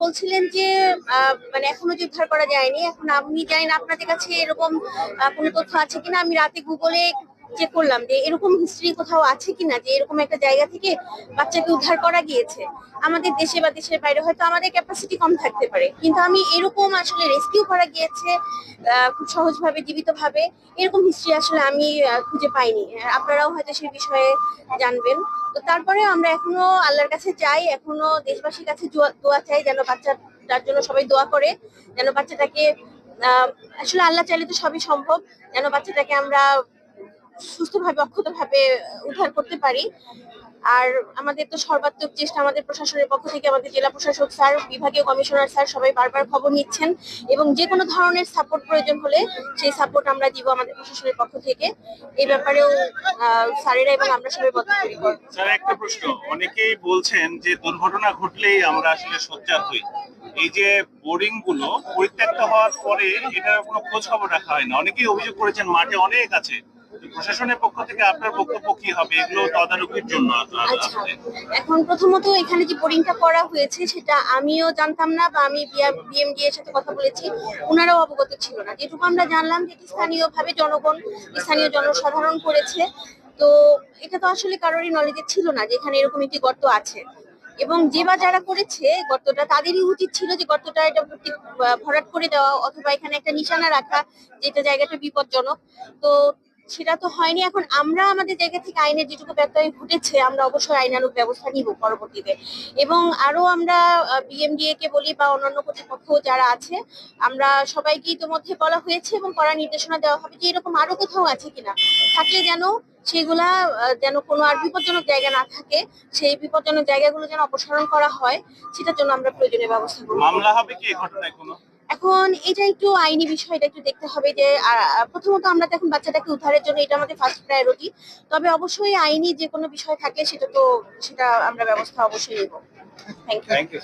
বলছিলেন যে মানে এখনো যে উদ্ধার করা যায়নি। এখন আমি জানি না আপনাদের কাছে এরকম কোনো তথ্য আছে কিনা। আমি রাতে গুগলে চেক করলাম যে এরকম হিস্ট্রি কোথাও আছে কিনা যে এরকম একটা জায়গা থেকে বাচ্চাকে উদ্ধার করা গিয়েছে। আমাদের দেশে বা দেশের বাইরে হয়তো আমাদের ক্যাপাসিটি কম থাকতে পারে, কিন্তু আমি এরকম আসলে রেস্কিউ করা গিয়েছে খুব সহজভাবে জীবিতভাবে, এরকম হিস্ট্রি আসলে আমি খুঁজে পাইনি। আপনারাও হয়তো সেই বিষয়ে জানবেন। তো তারপরে আমরা এখনো আল্লাহর কাছে চাই, এখনো দেশবাসীর কাছে দোয়া চাই যেন বাচ্চাটার জন্য সবাই দোয়া করে, যেন বাচ্চাটাকে আসলে আল্লাহ চাইলে তো সবই সম্ভব, যেন বাচ্চাটাকে আমরা সুস্থভাবে অক্ষতভাবে উদ্ধার করতে পারি। আর আমাদের তো সর্বাত্মক চেষ্টা, আমাদের প্রশাসনের পক্ষ থেকে আমাদের জেলা প্রশাসক স্যার, বিভাগীয় কমিশনার স্যার সবাই বারবার খবর নিচ্ছেন এবং যে কোনো ধরনের সাপোর্ট প্রয়োজন হলে সেই সাপোর্ট আমরা দিব আমাদের প্রশাসনের পক্ষ থেকে। এই ব্যাপারেও স্যারেরা এবং আমরা সবাই বদ্ধপরিকর। স্যার, একটা প্রশ্ন, অনেকেই বলছেন যে দুর্ঘটনা ঘটলেই আমরা আসলে সোচ্চার হই। এই যে বোর্ডিং গুলো পরিত্যক্ত হওয়ার পরে এটার কোনো খোঁজ খবর রাখা হয় না, অনেকেই অভিযোগ করেছেন মাঠে অনেক আছে। প্রশাসনের পক্ষ থেকে আপনার বক্তব্য কি হবে এগুলো তদারকির জন্য? আচ্ছা, এখন প্রথমত এখানে যে বোরিংটা করা হয়েছে সেটা আমিও জানতাম না, বা আমি বিএমডি এর সাথে কথা বলেছি, ওনারাও অবগত ছিল না। যেটুকু আমরা জানলাম যে স্থানীয়ভাবে জনগণ, স্থানীয় জনসাধারণ করেছে। তো এটা তো আসলে কারোরই নলেজে ছিল না যে এখানে এরকম একটি গর্ত আছে, এবং যে বা যারা করেছে গর্তটা তাদেরই উচিত ছিল যে গর্তটা এটা ভরাট করে দেওয়া, অথবা এখানে একটা নিশানা রাখা যেটা জায়গাটা বিপজ্জনক। তো সেটা তো হয়নি। এখন আমরা আমাদের জায়গা থেকে আইনের যেটুকু ব্যত্যয় ঘটেছে আমরা অবশ্যই আইনানুগ ব্যবস্থা নিব পরবর্তীতে। এবং আরো আমরা বিএমডিএ কে বলি বা অন্যান্য কর্তৃপক্ষ যারা আছে, আমরা সবাইকে ইতিমধ্যে বলা হয়েছে এবং কড়া নির্দেশনা দেওয়া হবে যে এরকম আরো কোথাও আছে কিনা, থাকলে যেন সেগুলা যেন কোনো আর বিপজ্জনক জায়গা না থাকে, সেই বিপজ্জনক জায়গাগুলো যেন অপসারণ করা হয়, সেটার জন্য আমরা প্রয়োজনীয় ব্যবস্থা গ্রহণ করব। মামলা হবে কি এই ঘটনায় কোনো? এখন এটা একটু আইনি বিষয়টা একটু দেখতে হবে যে প্রথমত আমরা তো এখন বাচ্চাটাকে উদ্ধারের জন্য এটা আমাদের ফার্স্ট প্রায়োরিটি। তবে অবশ্যই আইনি যে কোনো বিষয় থাকলে সেটা আমরা ব্যবস্থা অবশ্যই নেব। Thank you.